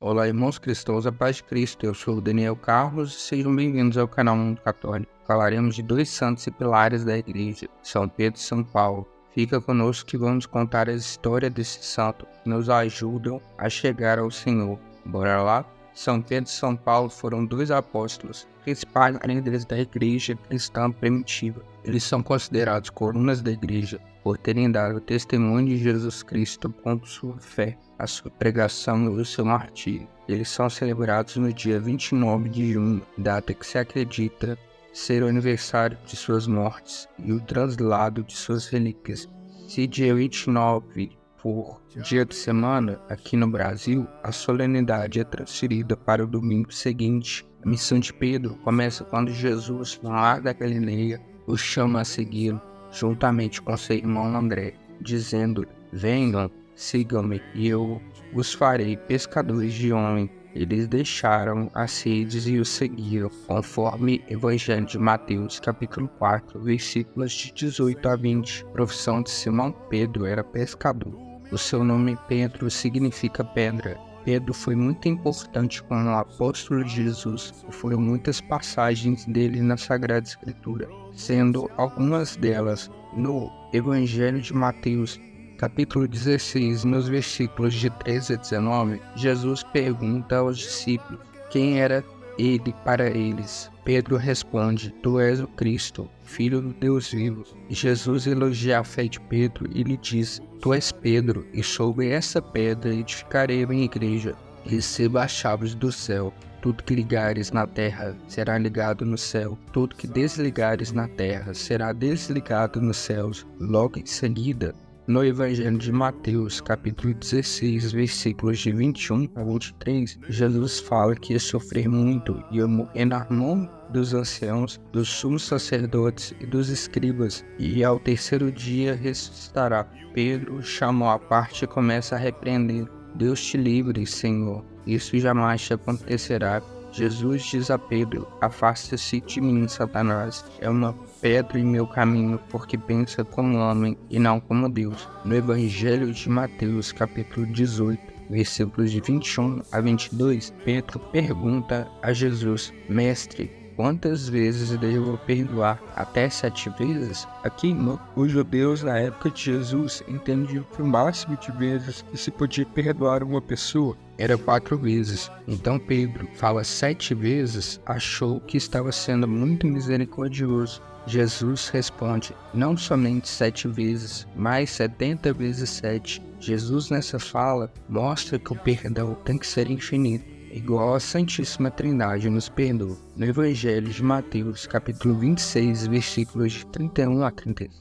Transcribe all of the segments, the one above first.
Olá, irmãos cristãos, a paz de Cristo. Eu sou o Daniel Carlos e sejam bem-vindos ao canal Mundo Católico. Falaremos de dois santos e pilares da Igreja, São Pedro e São Paulo. Fica conosco que vamos contar a história desse santo que nos ajudam a chegar ao Senhor. Bora lá? São Pedro e São Paulo foram dois apóstolos, principais líderes da Igreja cristã primitiva. Eles são considerados colunas da Igreja por terem dado testemunho de Jesus Cristo com sua fé, a sua pregação e o seu martírio. Eles são celebrados no dia 29 de junho, data que se acredita ser o aniversário de suas mortes e o translado de suas relíquias. Se dia 29 for dia de semana, aqui no Brasil, a solenidade é transferida para o domingo seguinte. A missão de Pedro começa quando Jesus, no mar da Galileia, o chama a segui-lo, juntamente com seu irmão André, dizendo: venham, sigam-me, e eu os farei pescadores de homens. Eles deixaram as redes e o seguiram, conforme Evangelho de Mateus, capítulo 4, versículos de 18 a 20. A profissão de Simão Pedro era pescador. O seu nome Pedro significa pedra. Pedro foi muito importante como apóstolo de Jesus e foram muitas passagens dele na Sagrada Escritura, sendo algumas delas no Evangelho de Mateus, capítulo 16, nos versículos de 13 a 19, Jesus pergunta aos discípulos quem era ele para eles. Pedro responde: tu és o Cristo, Filho do Deus vivo. Jesus elogia a fé de Pedro e lhe diz: tu és Pedro, e sobre essa pedra edificarei a minha igreja. Receba as chaves do céu. Tudo que ligares na terra será ligado no céu. Tudo que desligares na terra será desligado nos céus. Logo em seguida, no Evangelho de Mateus, capítulo 16, versículos de 21 a 23, Jesus fala que ia sofrer muito e ia morrer na mão dos anciãos, dos sumos sacerdotes e dos escribas, e ao terceiro dia ressuscitará. Pedro chamou à parte e começa a repreender: Deus te livre, Senhor, isso jamais te acontecerá. Jesus diz a Pedro: afasta-se de mim, Satanás, é uma pedra em meu caminho, porque pensa como homem e não como Deus. No Evangelho de Mateus, capítulo 18, versículos de 21 a 22, Pedro pergunta a Jesus: mestre, quantas vezes devo perdoar? Até 7 vezes? Aqui, os judeus na época de Jesus entendiam que o máximo de vezes que se podia perdoar uma pessoa era 4 vezes. Então Pedro fala 7 vezes, achou que estava sendo muito misericordioso. Jesus responde: não somente 7 vezes, mas 70 vezes 7. Jesus nessa fala mostra que o perdão tem que ser infinito, igual a Santíssima Trindade nos perdoa. No Evangelho de Mateus, capítulo 26, versículos de 31 a 35,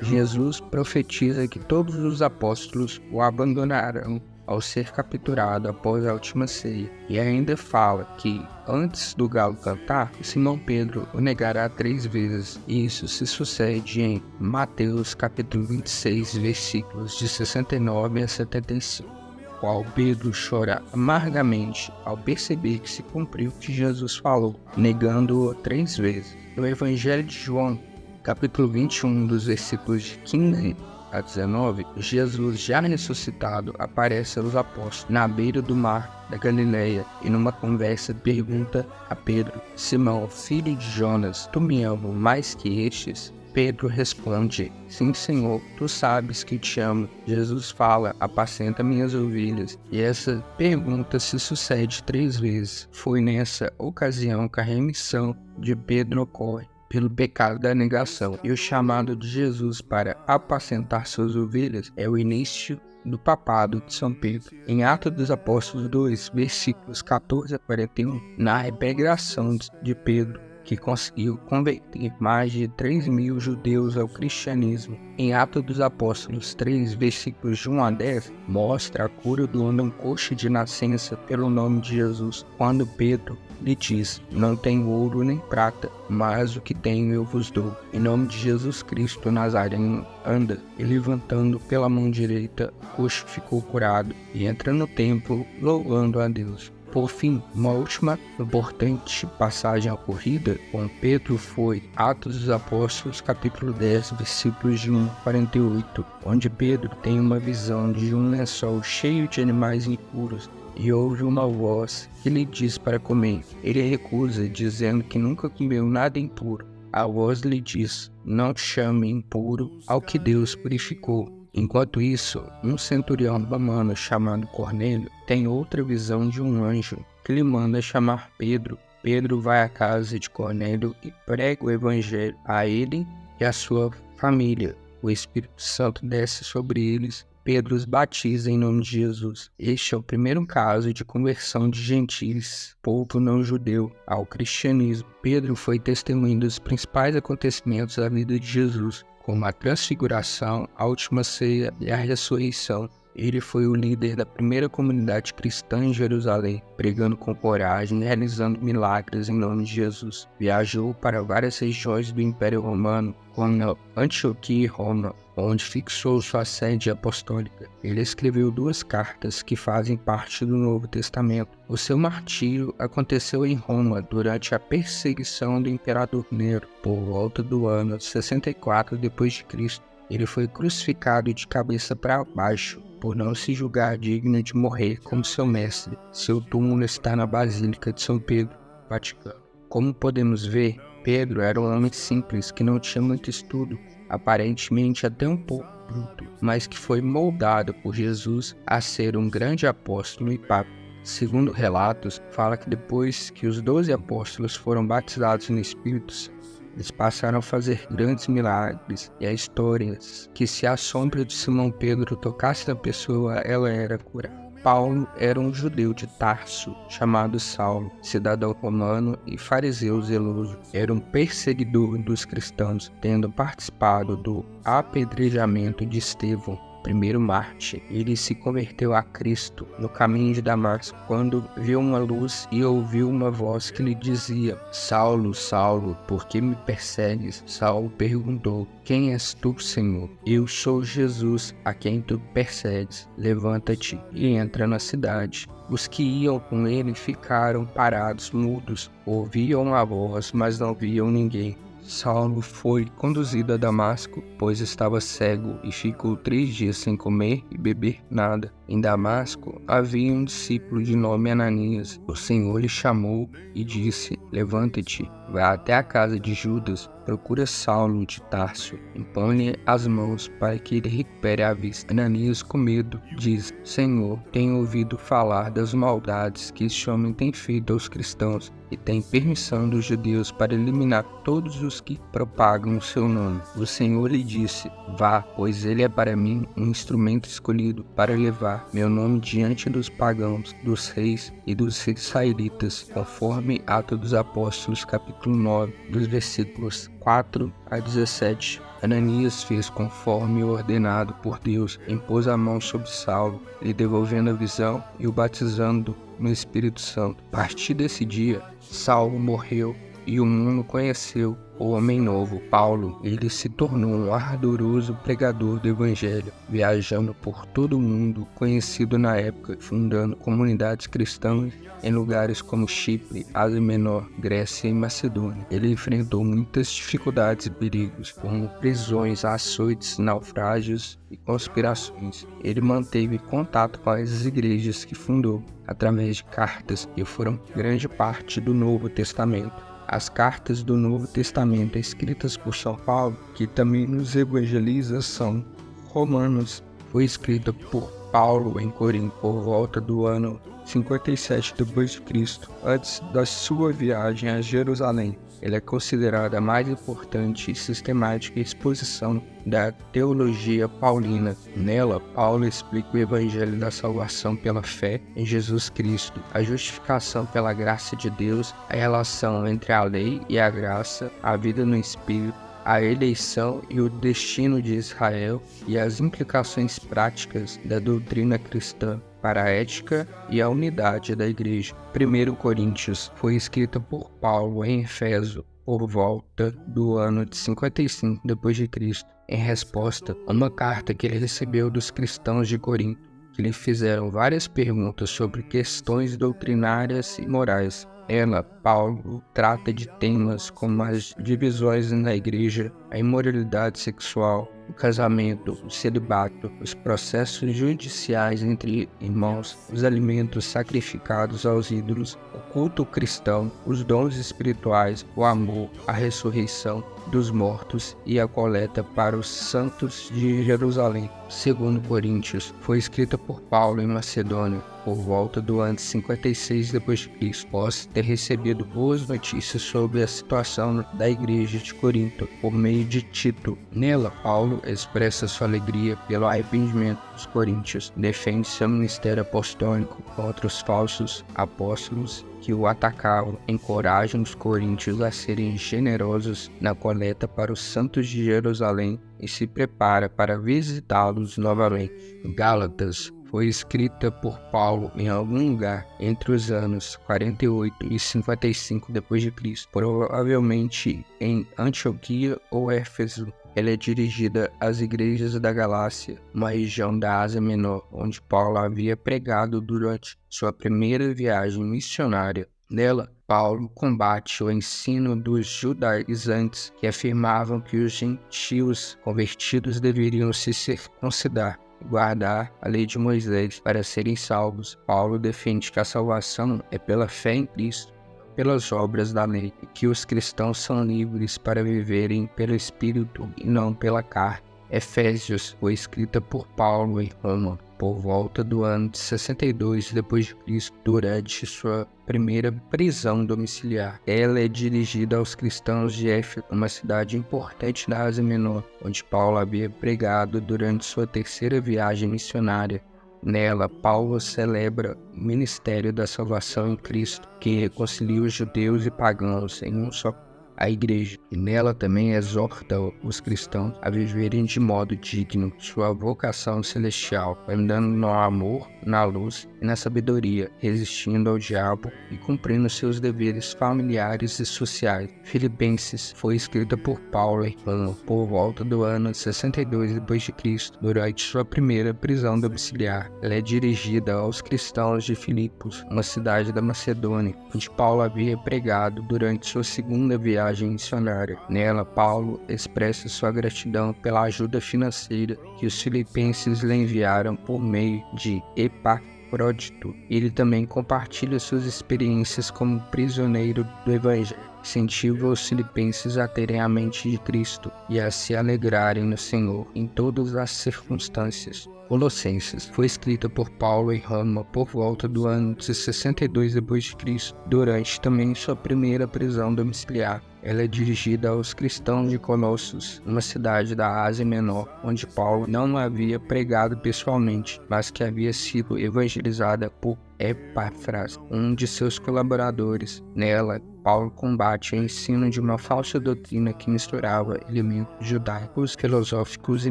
Jesus profetiza que todos os apóstolos o abandonarão ao ser capturado após a última ceia, e ainda fala que, antes do galo cantar, Simão Pedro o negará 3 vezes. Isso se sucede em Mateus capítulo 26, versículos de 69 a 75. Qual Pedro chora amargamente ao perceber que se cumpriu o que Jesus falou, negando-o 3 vezes. No Evangelho de João, capítulo 21, dos versículos de 15 a 19, Jesus, já ressuscitado, aparece aos apóstolos na beira do mar da Galileia e numa conversa pergunta a Pedro: Simão, filho de Jonas, tu me amas mais que estes? Pedro responde: sim, Senhor, tu sabes que te amo. Jesus fala: apacenta minhas ovelhas. E essa pergunta se sucede 3 vezes. Foi nessa ocasião que a remissão de Pedro ocorre pelo pecado da negação. E o chamado de Jesus para apacentar suas ovelhas é o início do papado de São Pedro. Em Atos dos Apóstolos 2, versículos 14 a 41, narra a pregação de Pedro, que conseguiu converter mais de 3.000 judeus ao cristianismo. Em Atos dos Apóstolos 3, versículos de 1 a 10, mostra a cura do homem coxo de nascença pelo nome de Jesus, quando Pedro lhe diz: não tenho ouro nem prata, mas o que tenho eu vos dou. Em nome de Jesus Cristo Nazareno, anda. E levantando pela mão direita, o coxo ficou curado e entra no templo louvando a Deus. Por fim, uma última importante passagem ocorrida com Pedro foi Atos dos Apóstolos, capítulo 10, versículos de 1 a 48, onde Pedro tem uma visão de um lençol cheio de animais impuros e ouve uma voz que lhe diz para comer. Ele recusa, dizendo que nunca comeu nada impuro. A voz lhe diz: não chame impuro ao que Deus purificou. Enquanto isso, um centurião romano chamado Cornélio tem outra visão de um anjo que lhe manda chamar Pedro. Pedro vai à casa de Cornélio e prega o evangelho a ele e à sua família. O Espírito Santo desce sobre eles. Pedro os batiza em nome de Jesus. Este é o primeiro caso de conversão de gentios, povo não judeu, ao cristianismo. Pedro foi testemunha dos principais acontecimentos da vida de Jesus, como a transfiguração, a última ceia e a ressurreição. Ele foi o líder da primeira comunidade cristã em Jerusalém, pregando com coragem e realizando milagres em nome de Jesus. Viajou para várias regiões do Império Romano, como Antioquia e Roma, onde fixou sua sede apostólica. Ele escreveu 2 cartas que fazem parte do Novo Testamento. O seu martírio aconteceu em Roma durante a perseguição do imperador Nero, por volta do ano 64 d.C. Ele foi crucificado de cabeça para baixo, por não se julgar digno de morrer como seu mestre. Seu túmulo está na Basílica de São Pedro, Vaticano. Como podemos ver, Pedro era um homem simples que não tinha muito estudo, aparentemente até um pouco bruto, mas que foi moldado por Jesus a ser um grande apóstolo e papa. Segundo relatos, fala que depois que os 12 apóstolos foram batizados no Espírito Santo, eles passaram a fazer grandes milagres, e há histórias que se a sombra de Simão Pedro tocasse na pessoa, ela era curada. Paulo era um judeu de Tarso, chamado Saulo, cidadão romano e fariseu zeloso. Era um perseguidor dos cristãos, tendo participado do apedrejamento de Estevão, primeiro mártir. Ele se converteu a Cristo no caminho de Damasco, quando viu uma luz e ouviu uma voz que lhe dizia: Saulo, Saulo, por que me persegues? Saulo perguntou: quem és tu, Senhor? Eu sou Jesus, a quem tu persegues. Levanta-te e entra na cidade. Os que iam com ele ficaram parados, mudos, ouviam a voz, mas não viam ninguém. Saulo foi conduzido a Damasco, pois estava cego, e ficou 3 dias sem comer e beber nada. Em Damasco havia um discípulo de nome Ananias. O Senhor lhe chamou e disse: levanta-te, vai até a casa de Judas, procura Saulo de Tarso, impõe-lhe as mãos para que ele recupere a vista. Ananias, com medo, diz: Senhor, tenho ouvido falar das maldades que este homem tem feito aos cristãos e tem permissão dos judeus para eliminar todos os que propagam o seu nome. O Senhor lhe disse: vá, pois ele é para mim um instrumento escolhido para levar meu nome diante dos pagãos, dos reis e dos israelitas, conforme Atos dos Apóstolos, capítulo 9, dos versículos 4 a 17. Ananias fez conforme ordenado por Deus, impôs a mão sobre Saulo, lhe devolvendo a visão e o batizando no Espírito Santo. A partir desse dia, Saulo morreu e o mundo conheceu o homem novo, Paulo. Ele se tornou um ardoroso pregador do Evangelho, viajando por todo o mundo, conhecido na época, fundando comunidades cristãs em lugares como Chipre, Ásia Menor, Grécia e Macedônia. Ele enfrentou muitas dificuldades e perigos, como prisões, açoites, naufrágios e conspirações. Ele manteve contato com as igrejas que fundou, através de cartas, que foram grande parte do Novo Testamento. As cartas do Novo Testamento escritas por São Paulo, que também nos evangeliza, são Romanos. Foi escrita por Paulo em Corinto por volta do ano 57 d.C., antes da sua viagem a Jerusalém. Ela é considerada a mais importante e sistemática exposição da teologia paulina. Nela, Paulo explica o evangelho da salvação pela fé em Jesus Cristo, a justificação pela graça de Deus, a relação entre a lei e a graça, a vida no Espírito, a eleição e o destino de Israel e as implicações práticas da doutrina cristã para a ética e a unidade da Igreja. 1 Coríntios foi escrita por Paulo em Éfeso por volta do ano de 55 d.C., em resposta a uma carta que ele recebeu dos cristãos de Corinto, que lhe fizeram várias perguntas sobre questões doutrinárias e morais. Ela, Paulo, trata de temas como as divisões na igreja, a imoralidade sexual, o casamento, o celibato, os processos judiciais entre irmãos, os alimentos sacrificados aos ídolos, o culto cristão, os dons espirituais, o amor, a ressurreição dos mortos e a coleta para os santos de Jerusalém. Segundo Coríntios, foi escrita por Paulo em Macedônia, por volta do ano 56 d.C., após ter recebido boas notícias sobre a situação da igreja de Corinto, por meio de Tito. Nela, Paulo expressa sua alegria pelo arrependimento dos coríntios, defende seu ministério apostólico contra os falsos apóstolos que o atacavam, encoraja os coríntios a serem generosos na coleta para os santos de Jerusalém e se prepara para visitá-los novamente. Gálatas foi escrita por Paulo em algum lugar entre os anos 48 e 55 d.C., provavelmente em Antioquia ou Éfeso. Ela é dirigida às igrejas da Galácia, uma região da Ásia Menor, onde Paulo havia pregado durante sua primeira viagem missionária. Nela, Paulo combate o ensino dos judaizantes que afirmavam que os gentios convertidos deveriam se circuncidar e guardar a lei de Moisés para serem salvos. Paulo defende que a salvação é pela fé em Cristo, pelas obras da lei, e que os cristãos são livres para viverem pelo Espírito e não pela carne. Efésios foi escrita por Paulo em Roma por volta do ano de 62 d.C., durante sua primeira prisão domiciliar. Ela é dirigida aos cristãos de Éfeso, uma cidade importante da Ásia Menor, onde Paulo havia pregado durante sua terceira viagem missionária. Nela, Paulo celebra o ministério da salvação em Cristo, que reconcilia os judeus e pagãos em um só a igreja, e nela também exorta os cristãos a viverem de modo digno sua vocação celestial, andando no amor, na luz e na sabedoria, resistindo ao diabo e cumprindo seus deveres familiares e sociais. Filipenses foi escrita por Paulo em Roma por volta do ano 62 d.C., durante sua primeira prisão domiciliar. Ela é dirigida aos cristãos de Filipos, uma cidade da Macedônia, onde Paulo havia pregado durante sua segunda viagem missionária. Nela, Paulo expressa sua gratidão pela ajuda financeira que os filipenses lhe enviaram por meio de Epafrodito. Ele também compartilha suas experiências como prisioneiro do Evangelho. Incentiva os filipenses a terem a mente de Cristo e a se alegrarem no Senhor em todas as circunstâncias. Colossenses foi escrita por Paulo em Roma por volta do ano de 62 d.C., durante também sua primeira prisão domiciliar. Ela é dirigida aos cristãos de Colossos, uma cidade da Ásia Menor, onde Paulo não havia pregado pessoalmente, mas que havia sido evangelizada por Epáfras, um de seus colaboradores. Nela, Paulo combate o ensino de uma falsa doutrina que misturava elementos judaicos, filosóficos e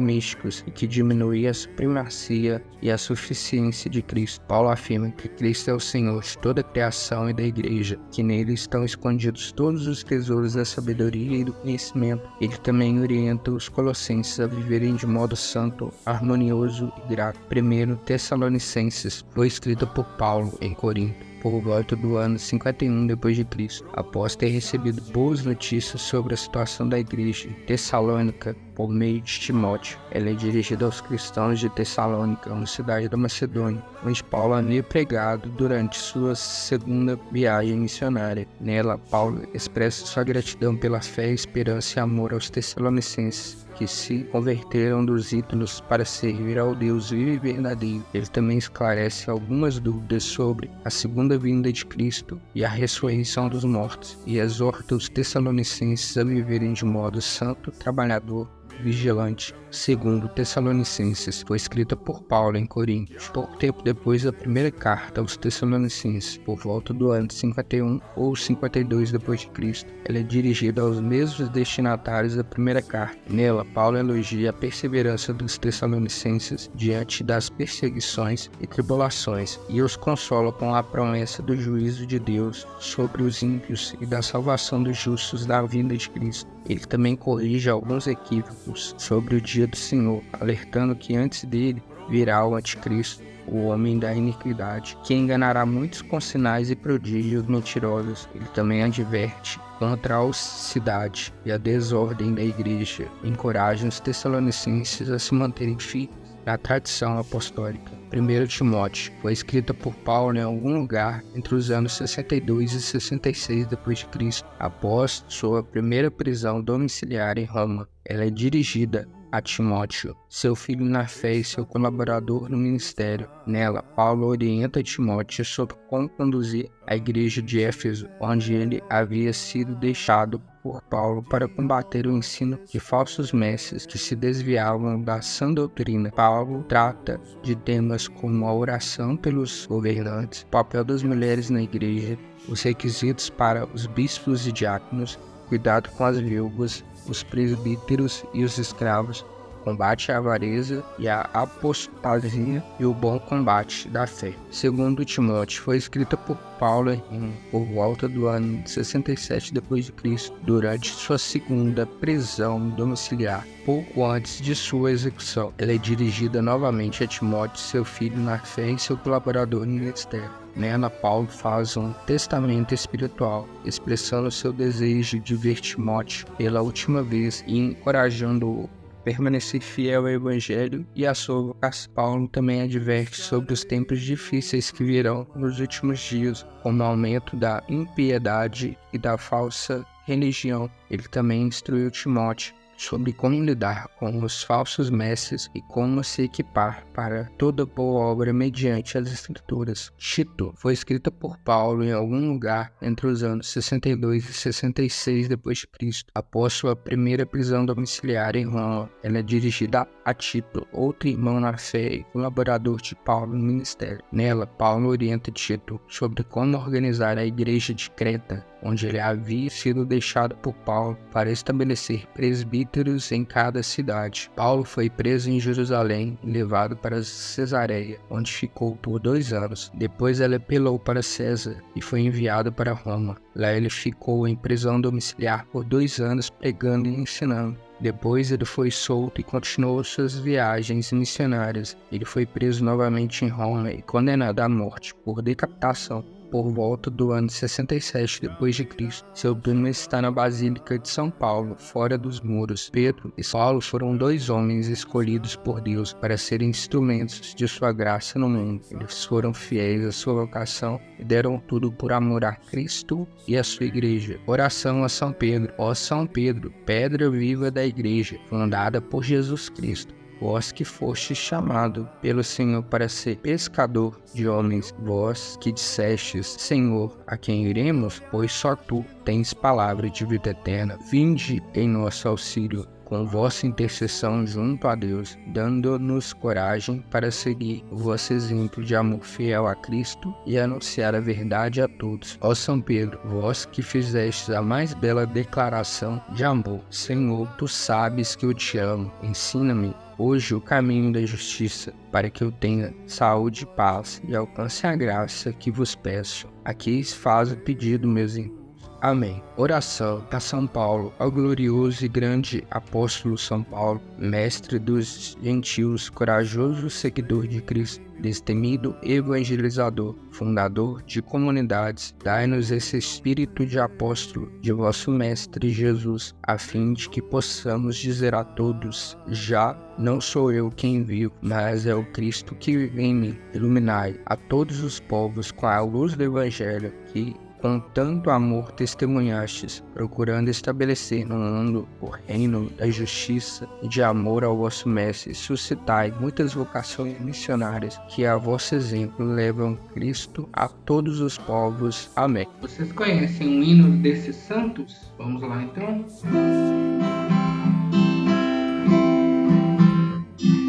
místicos e que diminuía a supremacia e a suficiência de Cristo. Paulo afirma que Cristo é o Senhor de toda a criação e da igreja, que nele estão escondidos todos os tesouros da sabedoria e do conhecimento. Ele também orienta os colossenses a viverem de modo santo, harmonioso e grato. 1 Tessalonicenses foi escrita por Paulo em Corinto por volta do ano 51 d.C., após ter recebido boas notícias sobre a situação da igreja em Tessalônica por meio de Timóteo. Ela é dirigida aos cristãos de Tessalônica, uma cidade da Macedônia, onde Paulo havia pregado durante sua segunda viagem missionária. Nela, Paulo expressa sua gratidão pela fé, esperança e amor aos tessalonicenses, que se converteram dos ídolos para servir ao Deus vivo e verdadeiro. Ele também esclarece algumas dúvidas sobre a segunda vinda de Cristo e a ressurreição dos mortos, e exorta os tessalonicenses a viverem de modo santo, trabalhador, vigilante. Segundo Tessalonicenses foi escrita por Paulo em Corinto, pouco tempo depois da primeira carta aos Tessalonicenses, por volta do ano 51 ou 52 d.C. Ela é dirigida aos mesmos destinatários da primeira carta. Nela, Paulo elogia a perseverança dos Tessalonicenses diante das perseguições e tribulações e os consola com a promessa do juízo de Deus sobre os ímpios e da salvação dos justos da vinda de Cristo. Ele também corrige alguns equívocos sobre o dia do Senhor, alertando que antes dele virá o anticristo o homem da iniquidade, que enganará muitos com sinais e prodígios mentirosos. Ele também adverte contra a ociosidade e a desordem da igreja. Encoraja os tessalonicenses a se manterem firmes na tradição apostólica. 1 Timóteo foi escrita por Paulo em algum lugar entre os anos 62 e 66 d.C., após sua primeira prisão domiciliar em Roma. Ela é dirigida a Timóteo, seu filho na fé e seu colaborador no ministério. Nela, Paulo orienta Timóteo sobre como conduzir a igreja de Éfeso, onde ele havia sido deixado por Paulo para combater o ensino de falsos mestres que se desviavam da sã doutrina. Paulo trata de temas como a oração pelos governantes, o papel das mulheres na igreja, os requisitos para os bispos e diáconos, cuidado com as viúvas, os presbíteros e os escravos, combate à avareza e à apostasia e o bom combate da fé. Segundo Timóteo, foi escrita por Paulo em Roma por volta do ano 67 d.C., durante sua segunda prisão domiciliar, pouco antes de sua execução. Ela é dirigida novamente a Timóteo, seu filho na fé e seu colaborador no ministério. Nela, Paulo faz um testamento espiritual, expressando seu desejo de ver Timóteo pela última vez e encorajando-o permanecer fiel ao Evangelho e à sua vocação. Paulo também adverte sobre os tempos difíceis que virão nos últimos dias, como o aumento da impiedade e da falsa religião. Ele também instruiu Timóteo sobre como lidar com os falsos mestres e como se equipar para toda boa obra mediante as Escrituras. Tito foi escrita por Paulo em algum lugar entre os anos 62 e 66 d.C., após sua primeira prisão domiciliar em Roma. Ela é dirigida a Tito, outro irmão na fé e colaborador de Paulo no ministério. Nela, Paulo orienta Tito sobre como organizar a igreja de Creta, onde ele havia sido deixado por Paulo para estabelecer presbíteros em cada cidade. Paulo foi preso em Jerusalém e levado para Cesareia, onde ficou por 2 anos. Depois ele apelou para César e foi enviado para Roma. Lá ele ficou em prisão domiciliar por 2 anos, pregando e ensinando. Depois ele foi solto e continuou suas viagens missionárias. Ele foi preso novamente em Roma e condenado à morte por decapitação por volta do ano 67 d.C. Seu túmulo está na Basílica de São Paulo, fora dos muros. Pedro e Paulo foram 2 homens escolhidos por Deus para serem instrumentos de sua graça no mundo. Eles foram fiéis à sua vocação e deram tudo por amor a Cristo e a sua igreja. Oração a São Pedro. Ó São Pedro, pedra viva da igreja, fundada por Jesus Cristo. Vós que fostes chamado pelo Senhor para ser pescador de homens, vós que dissestes, Senhor, a quem iremos? Pois só tu tens palavra de vida eterna. Vinde em nosso auxílio, com vossa intercessão junto a Deus, dando-nos coragem para seguir o vosso exemplo de amor fiel a Cristo e anunciar a verdade a todos. Ó São Pedro, vós que fizestes a mais bela declaração de amor, Senhor, tu sabes que eu te amo, ensina-me hoje o caminho da justiça, para que eu tenha saúde e paz e alcance a graça que vos peço. Aqui faz o pedido, meus irmãos. Amém. Oração a São Paulo, ao glorioso e grande apóstolo São Paulo, mestre dos gentios, corajoso seguidor de Cristo, destemido evangelizador, fundador de comunidades, dai-nos esse espírito de apóstolo de vosso mestre Jesus, a fim de que possamos dizer a todos: já não sou eu quem vivo, mas é o Cristo que vive em mim. Iluminai a todos os povos com a luz do Evangelho que com tanto amor testemunhastes, procurando estabelecer no mundo o reino da justiça e de amor ao vosso Mestre. Suscitai muitas vocações missionárias que a vosso exemplo levam Cristo a todos os povos. Amém. Vocês conhecem o hino desses santos? Vamos lá então.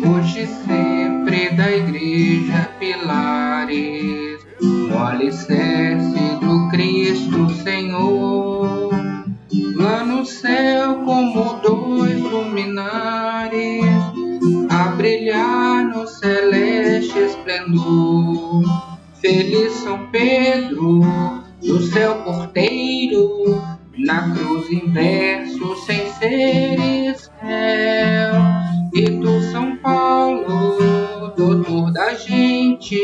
Hoje e sempre da igreja pilares, o alicerce do Cristo Senhor, lá no céu como 2 luminares, a brilhar no celeste esplendor. Feliz São Pedro, do céu porteiro, na cruz inverso sem seres réu. E tu, São Paulo, doutor da gente,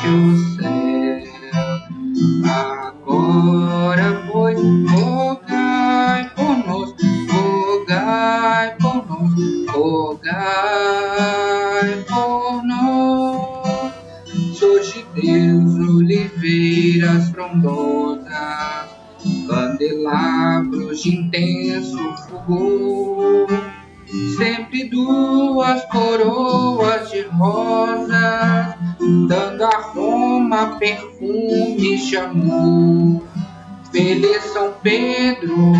o céu. Agora, pois, rogai por nós, rogai por nós, rogai por nós. Surge Deus, oliveiras frondosas, candelabros de intenso fulgor, sempre duas coroas de rosas, dando aroma, perfumes de amor. Feliz São Pedro,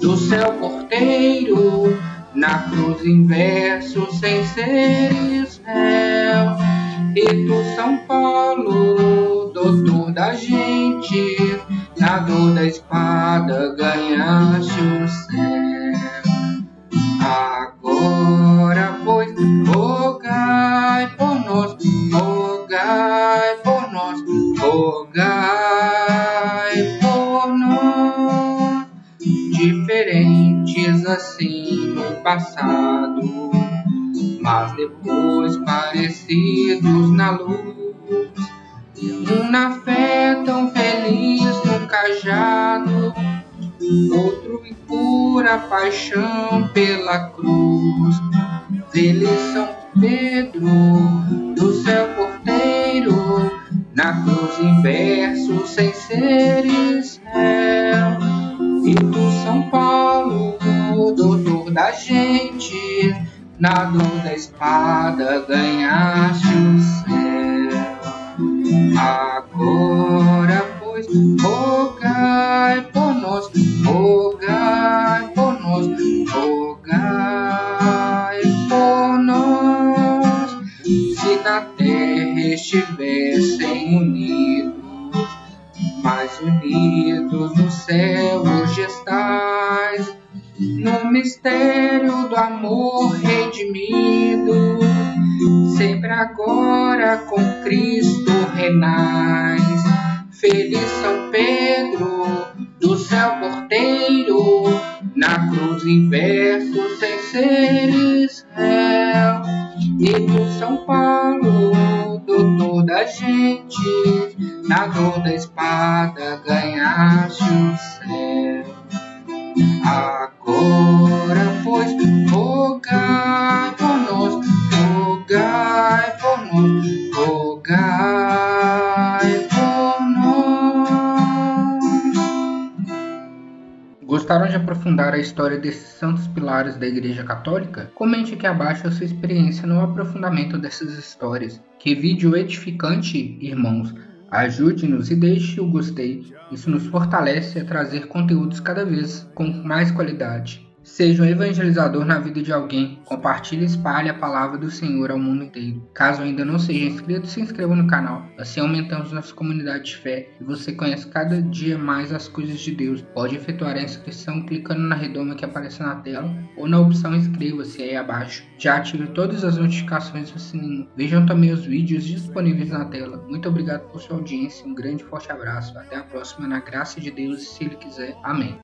do céu porteiro, na cruz em verso sem seres réu. E tu, São Paulo, doutor da gente, na dor da espada ganhaste o céu. Agora, pois, rogai por nós, rogai por nós, rogai por nós. Diferentes assim no passado, mas depois parecidos na luz. Um na fé tão feliz no cajado, outro em pura paixão pela cruz. Feliz São Pedro, do céu porteiro, na cruz em verso sem seres réu. E tu, São Paulo, doutor da gente, na dor da espada ganhaste o céu. Agora, pois, rogai por nós, rogai por nós, rogai por nós. Se na terra estivessem unidos, mais unidos no céu hoje estais, no mistério do amor redimido, sempre agora com Cristo renais. Feliz São Pedro, do céu porteiro, na cruz em verso sem seres réu. E tu, São Paulo, doutor da gente, na dor da espada ganhaste o céu. Agora, pois, rogai por nós, rogai por nós, rogai por nós. Gostaram de aprofundar a história desses santos pilares da Igreja Católica? Comente aqui abaixo a sua experiência no aprofundamento dessas histórias. Que vídeo edificante, irmãos! Ajude-nos e deixe o gostei. Isso nos fortalece a trazer conteúdos cada vez com mais qualidade. Seja um evangelizador na vida de alguém. Compartilhe e espalhe a palavra do Senhor ao mundo inteiro. Caso ainda não seja inscrito, se inscreva no canal. Assim aumentamos nossa comunidade de fé e você conhece cada dia mais as coisas de Deus. Pode efetuar a inscrição clicando na redoma que aparece na tela ou na opção inscreva-se aí abaixo. Já ative todas as notificações do sininho. Vejam também os vídeos disponíveis na tela. Muito obrigado por sua audiência. Um grande e forte abraço. Até a próxima, na graça de Deus e se Ele quiser. Amém.